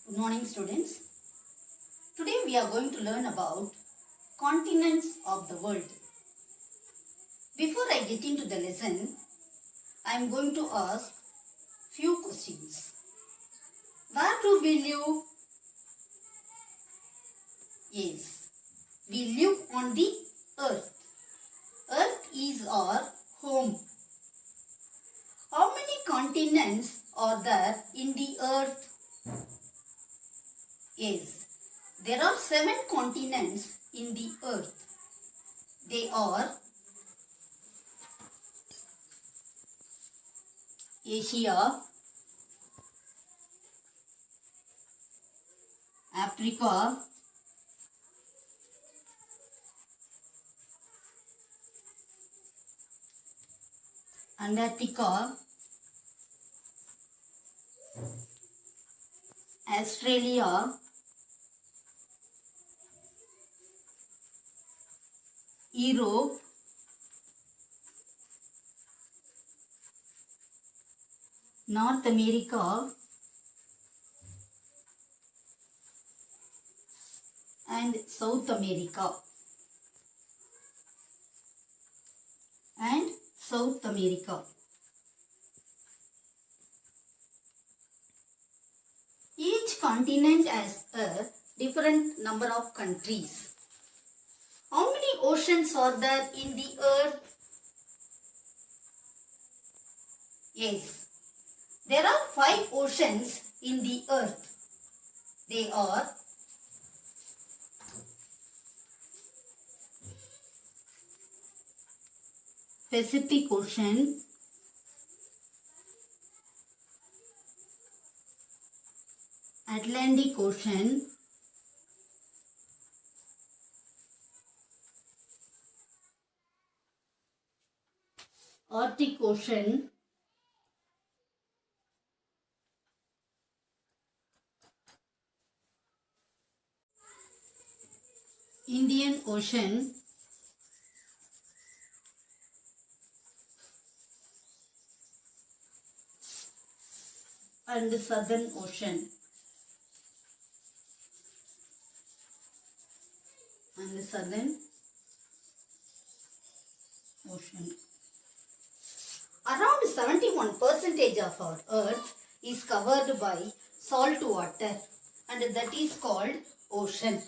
Good morning, students. Today we are going to learn about continents of the world. Before I get into the lesson, I am going to ask few questions. Where do we live? Yes, we live on the earth. Earth is our home. How many continents are there in the earth? Yes, there are 7 continents in the earth. They are Asia, Africa, Antarctica, Australia, Europe, North America, and South America. Each continent has a different number of countries. How many oceans are there in the earth? Yes, there are 5 oceans in the earth. They are Pacific Ocean, Atlantic Ocean, Arctic Ocean, Indian Ocean, and Southern Ocean. Around 71% of our earth is covered by salt water, and that is called ocean.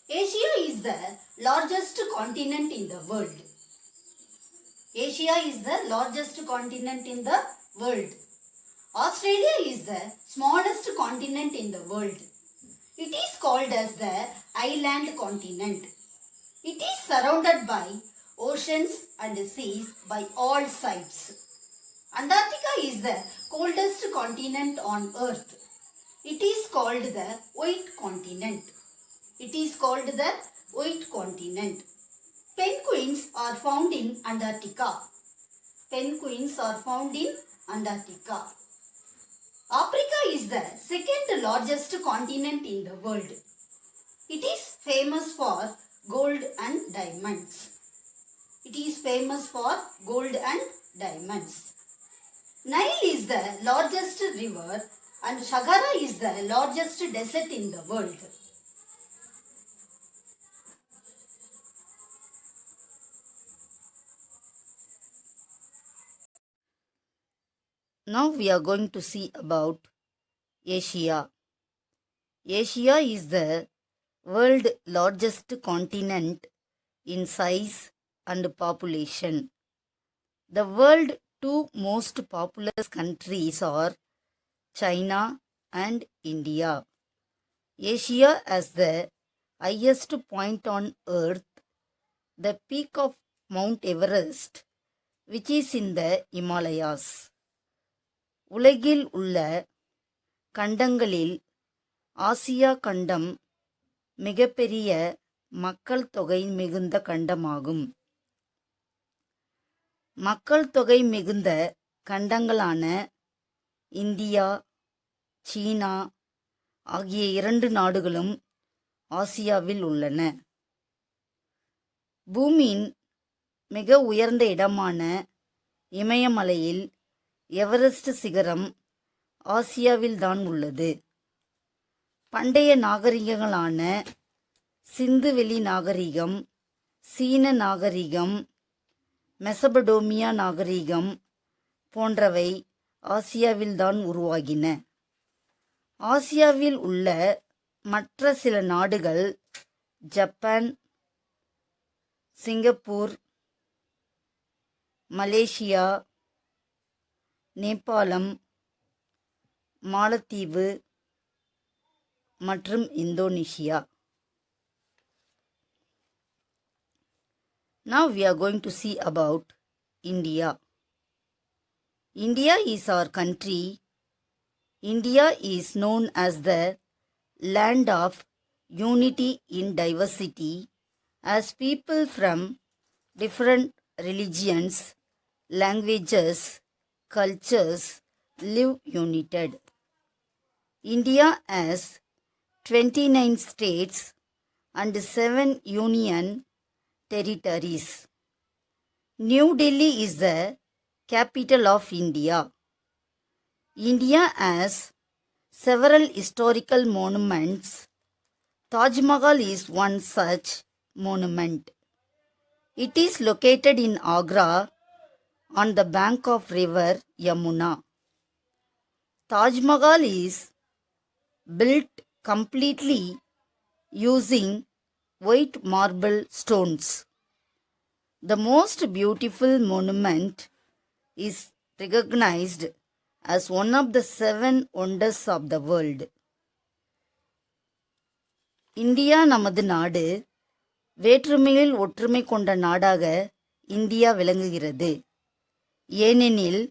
Asia is the largest continent in the world. Asia is the largest continent in the world. Australia is the smallest continent in the world. It is called as the island continent. It is surrounded by oceans and seas by all sides. Antarctica is the coldest continent on earth. It is called the white continent. Penguins are found in Antarctica. Africa is the second largest continent in the world. It is famous for gold and diamonds. Nile is the largest river and Sahara is the largest desert in the world. Now we are going to see about Asia. Asia is the world's largest continent in size and population. The world's 2 most populous countries are China and India. Asia has the highest point on earth, the peak of Mount Everest, which is in the Himalayas. உலகில் உள்ள கண்டங்களில் Asia கண்டம் மிகப்பெரிய மக்கள் தொகை மிகுந்த கண்டமாகும். மக்கள் தொகை மிகுந்த கண்டங்களான இந்தியா, சீனா ஆகிய 2 நாடுகளும் ஆசியாவில் உள்ளன. பூமியின் மிக உயர்ந்த இடமான இமயமலையில் எவரெஸ்ட் சிகரம் ஆசியாவில்தான் உள்ளது. பண்டைய நாகரிகங்களான சிந்துவெளி நாகரிகம், சீன நாகரிகம், மெசபடோமியா நாகரிகம் போன்றவை ஆசியாவில்தான் உருவாகின. ஆசியாவில் உள்ள மற்ற சில நாடுகள் ஜப்பான், சிங்கப்பூர், மலேசியா, நேபாளம், மாலத்தீவு மற்றும் Indonesia. Now we are going to see about India. India is our country. India is known as the land of unity in diversity, as people from different religions, languages, cultures live united. India has 29 states and 7 union territories. New Delhi is the capital of India. India has several historical monuments. Taj Mahal is one such monument. It is located in Agra on the bank of river Yamuna. Taj Mahal is built completely using white marble stones. The most beautiful monument is recognized as one of the 7 wonders of the world. India நமது நாடு. வேற்றுமையில் ஒற்றுமை கொண்ட நாடாக India விளங்குகிறது. ஏனெனில்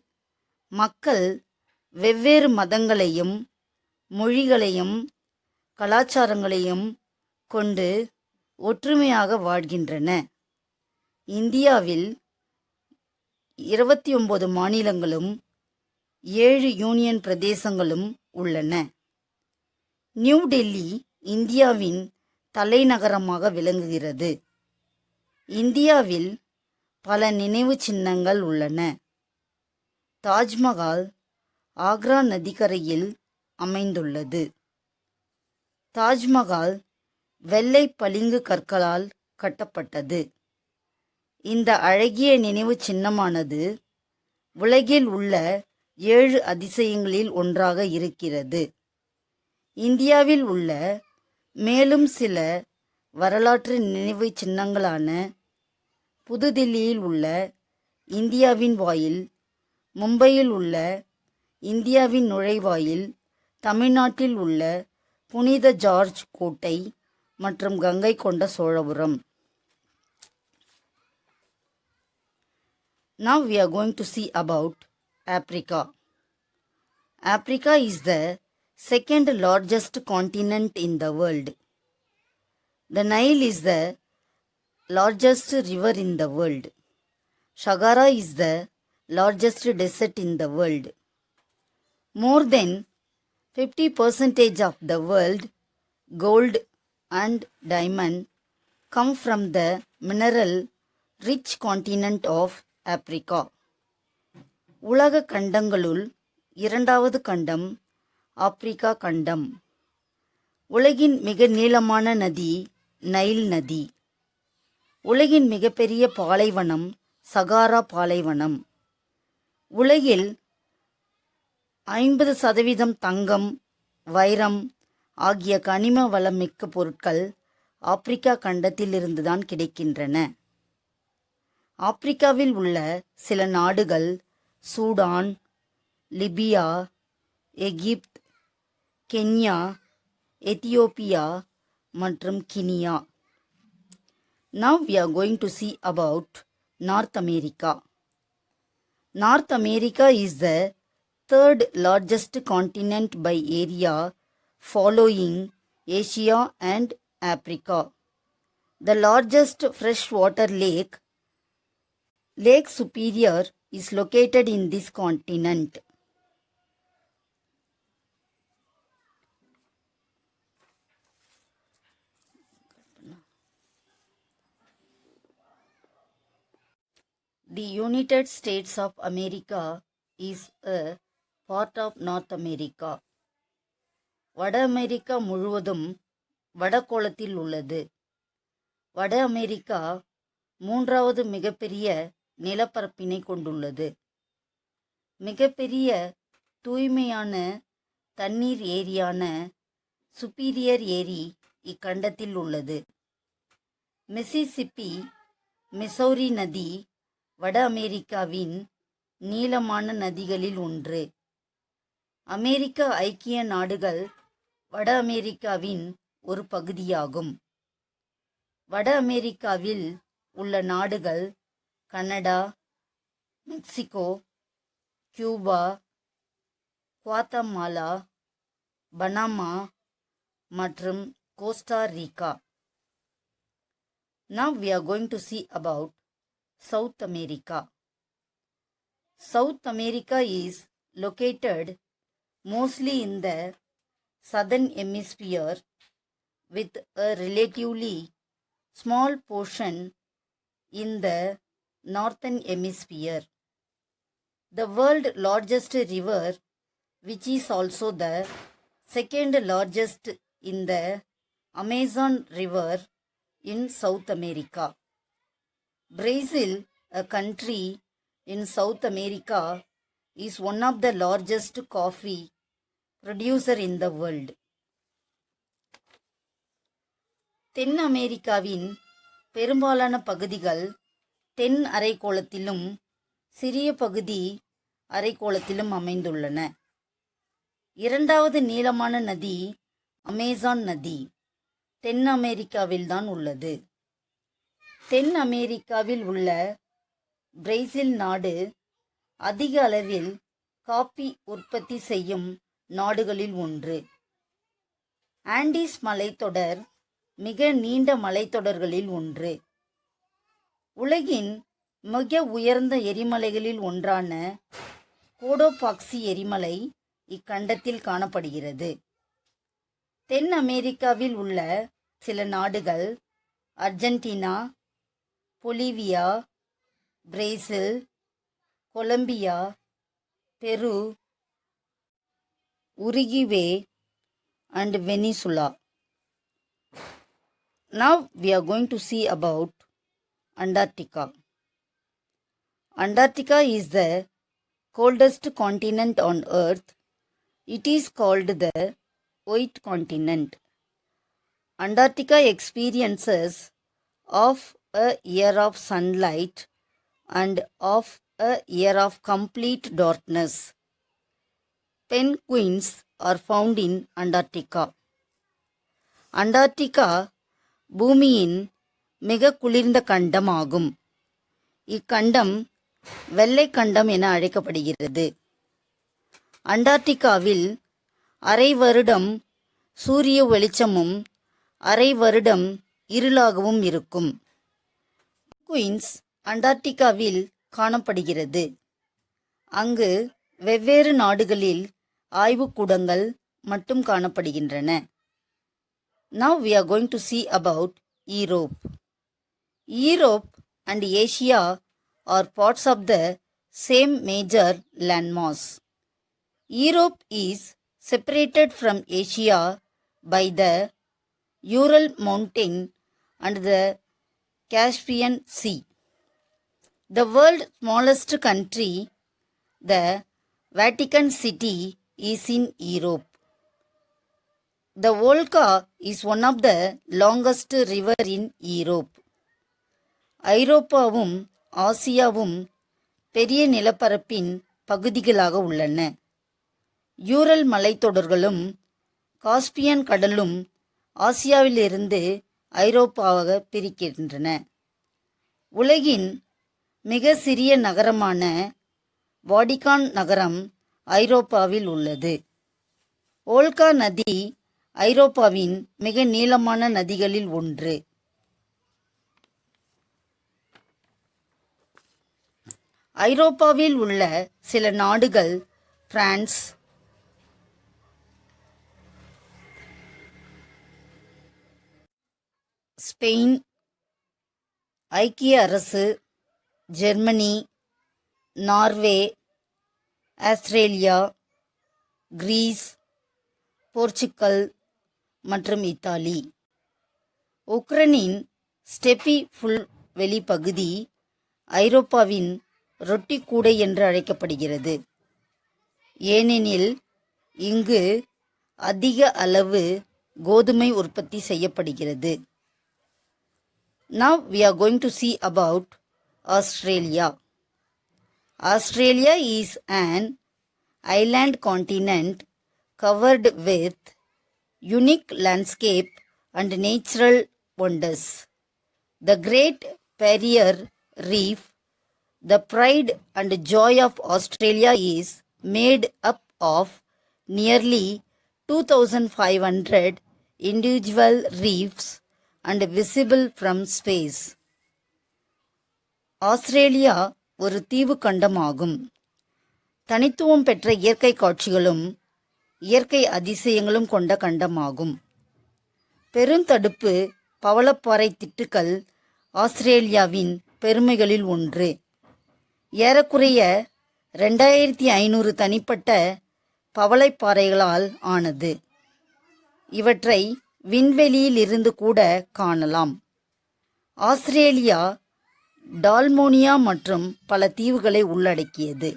மக்கள் வெவ்வேறு மதங்களையும் மொழிகளையும் கலாச்சாரங்களையும் கொண்டு ஒற்றுமையாக வாழ்கின்றன. இந்தியாவில் 29 மாநிலங்களும் 7 யூனியன் பிரதேசங்களும் உள்ளன. நியூ டெல்லி இந்தியாவின் தலைநகரமாக விளங்குகிறது. இந்தியாவில் பல நினைவு சின்னங்கள் உள்ளன. தாஜ்மஹால் ஆக்ரா நதிக்கரையில் அமைந்துள்ளது. தாஜ்மஹால் வெள்ளை பளிங்கு கற்களால் கட்டப்பட்டது. இந்த அழகிய நினைவு சின்னமானது உலகில் உள்ள 7 அதிசயங்களில் ஒன்றாக இருக்கிறது. இந்தியாவில் உள்ள மேலும் சில வரலாற்று நினைவு சின்னங்களான புதுதில்லியில் உள்ள இந்தியாவின் வாயில், மும்பையில் உள்ள இந்தியாவின் நுழைவாயில், தமிழ்நாட்டில் உள்ள புனித ஜார்ஜ் கோட்டை மற்றும் கங்கை கொண்ட Cholapuram. Now we are going to see about Africa. Africa is the second largest continent in the world. The Nile is the largest river in the world. Sahara is the largest desert in the world. More than 50% of the world gold and diamond come from the mineral rich continent of Africa. உலக கண்டங்களுள் இரண்டாவது கண்டம் Africa கண்டம். உலகின் மிக நீளமான நதி Nile நதி. உலகின் மிகப்பெரிய பாலைவனம் சகாரா பாலைவனம். உலகில் 50% தங்கம், வைரம் ஆகிய கனிம வளமிக்க பொருட்கள் ஆப்பிரிக்கா கண்டத்திலிருந்துதான் கிடைக்கின்றன. ஆப்பிரிக்காவில் உள்ள சில நாடுகள் சூடான், லிபியா, எகிப்து, கென்யா, எத்தியோப்பியா மற்றும் Guinea. Now we are going to see about North America. North America is the third largest continent by area, following Asia and Africa. The largest freshwater lake, Lake Superior, is located in this continent. The United States of America is a part of North America. வட America முழுவதும் வடகோளத்தில் உள்ளது. வட America மூன்றாவது மிகப்பெரிய நிலப்பரப்பினை கொண்டுள்ளது. மிகப்பெரிய தூய்மையான தண்ணீர் ஏரியான சுப்பீரியர் ஏரி இக்கண்டத்தில் உள்ளது. மிசிசிப்பி மிசௌரி நதி வட அமெரிக்காவின் நீளமான நதிகளில் ஒன்று. அமெரிக்க ஐக்கிய நாடுகள் வட அமெரிக்காவின் ஒரு பகுதியாகும். வட அமெரிக்காவில் உள்ள நாடுகள் Canada, Mexico, Cuba, Guatemala, Panama மற்றும் Costa Rica. Now we are going to see about South America. South America is located mostly in the southern hemisphere with a relatively small portion in the northern hemisphere. The world's largest river, which is also the second largest in the Amazon River in South America. Brazil, a country in South America, is one of the largest coffee producer in the world. தென் அமெரிக்காவின் பெரும்பாலான பகுதிகள் தென் அரைக்கோளத்திலும் சிறிய பகுதி அரைக்கோளத்திலும் அமைந்துள்ளன. இரண்டாவது நீளமான நதி Amazon நதி தென் அமெரிக்காவில்தான் உள்ளது. தென் அமெரிக்காவில் உள்ள பிரேசில் நாடு அதிக அளவில் காபி உற்பத்தி செய்யும் நாடுகளில் ஒன்று. ஆண்டீஸ் மலைத்தொடர் மிக நீண்ட மலைத்தொடர்களில் ஒன்று. உலகின் மிக உயர்ந்த எரிமலைகளில் ஒன்றான கோடோபாக்சி எரிமலை இக்கண்டத்தில் காணப்படுகிறது. தென் அமெரிக்காவில் உள்ள சில நாடுகள் அர்ஜென்டினா, பொலிவியா, பிரேசில், கொலம்பியா, பெரு, Uruguay and Venezuela. Now we are going to see about Antarctica. Antarctica is the coldest continent on earth. It is called the White Continent. Antarctica experiences of a year of sunlight and of a year of complete darkness. Penguins are found in Antarctica. Antarctica பூமியின் மிக குளிர்ந்த கண்டம் ஆகும். இக்கண்டம் வெள்ளை கண்டம் என அழைக்கப்படுகிறது. அண்டார்டிகாவில் அரை வருடம் சூரிய வெளிச்சமும் அரை வருடம் இருளாகவும் இருக்கும். பெங்குயின்ஸ் அண்டார்டிகாவில் காணப்படுகிறது. அங்கு வெவ்வேறு நாடுகளில் ஆய்வுக்கூடங்கள் மட்டும் காணப்படுகின்றன. Now we are going to see about Europe. Europe and Asia are parts of the same major landmass. Europe is separated from Asia by the Ural Mountain and the Caspian Sea. The world's smallest country, the Vatican City, is in Europe. The Volga is one of the longest river in Europe. ஐரோப்பாவும் ஆசியாவும் பெரிய நிலப்பரப்பின் பகுதிகளாக உள்ளன. Ural மலைத்தொடர்களும் Caspian கடலும் ஆசியாவிலிருந்து ஐரோப்பாவாக பிரிக்கின்றன. உலகின் மிக சிறிய நகரமான வாடிகான் நகரம் ஐரோப்பாவில் உள்ளது. ஓல்கா நதி ஐரோப்பாவின் மிக நீளமான நதிகளில் ஒன்று. ஐரோப்பாவில் உள்ள சில நாடுகள் பிரான்ஸ், ஸ்பெயின், ஐக்கிய அரசு, Germany, Norway, Australia, Greece, Portugal மற்றும் இத்தாலி. உக்ரைனின் ஸ்டெப்பி புல்வெளி பகுதி ஐரோப்பாவின் ரொட்டி கூடை என்று அழைக்கப்படுகிறது. ஏனெனில் இங்கு அதிக அளவு கோதுமை உற்பத்தி செய்யப்படுகிறது. Now we are going to see about Australia. Australia is an island continent covered with unique landscape and natural wonders. The Great Barrier Reef, the pride and joy of Australia, is made up of nearly 2,500 individual reefs and visible from space. Australia ஒரு தீவு கண்டமாகும். தனித்துவம் பெற்ற இயற்கை காட்சிகளும் இயற்கை அதிசயங்களும் கொண்ட கண்டமாகும். பெருந்தடுப்பு பவளப்பாறை திட்டுக்கள் ஆஸ்திரேலியாவின் பெருமைகளில் ஒன்று. ஏறக்குறைய 2500 தனிப்பட்ட பவளைப்பாறைகளால் ஆனது. இவற்றை விண்வெளியில் இருந்து கூட காணலாம். ஆஸ்திரேலியா டால்மோனியா மற்றும் பல தீவுகளை உள்ளடக்கியது.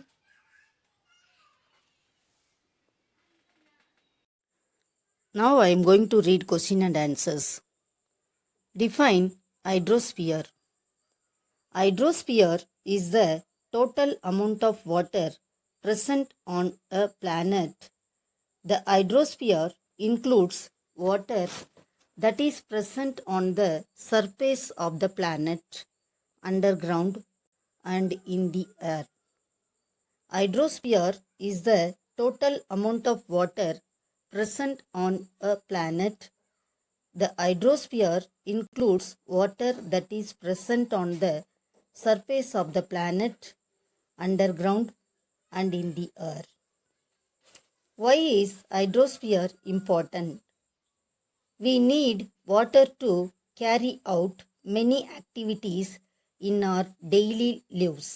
Now I am going to read question and answers. Define hydrosphere. Hydrosphere is the total amount of water present on a planet. The hydrosphere includes water that is present on the surface of the planet, underground, and in the air. Hydrosphere is the total amount of water present on a planet. The hydrosphere includes water that is present on the surface of the planet, underground, and in the air. Why is hydrosphere important? We need water to carry out many activities in our daily lives.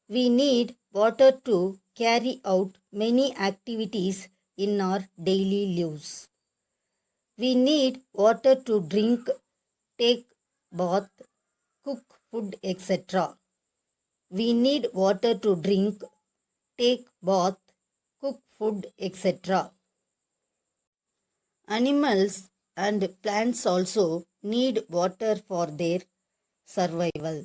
We need water to carry out many activities in our daily lives. We need water to drink, take bath, cook food, etc. We need water to drink, take bath, cook food, etc. Animals and plants also need water for their survival.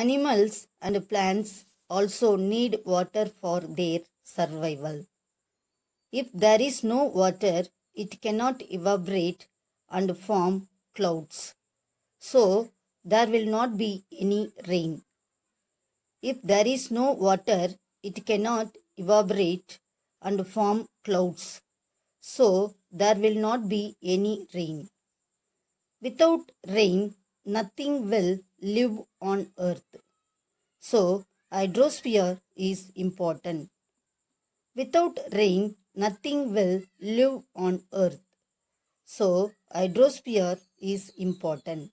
Animals and plants also need water for their survival. If there is no water, it cannot evaporate and form clouds. So, there will not be any rain. If there is no water, it cannot evaporate and form clouds. So, there will not be any rain. Without rain, nothing will live on earth. So, hydrosphere is important. Without rain, nothing will live on earth. So, hydrosphere is important.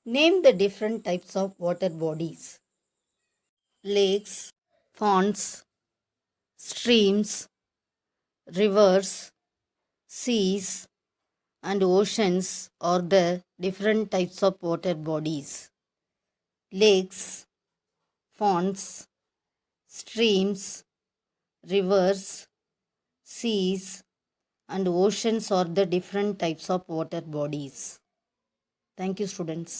Name the different types of water bodies. Lakes, ponds, streams, rivers, seas, and oceans are the different types of water bodies. Lakes, ponds, streams, rivers, seas, and oceans are the different types of water bodies. Thank you, students.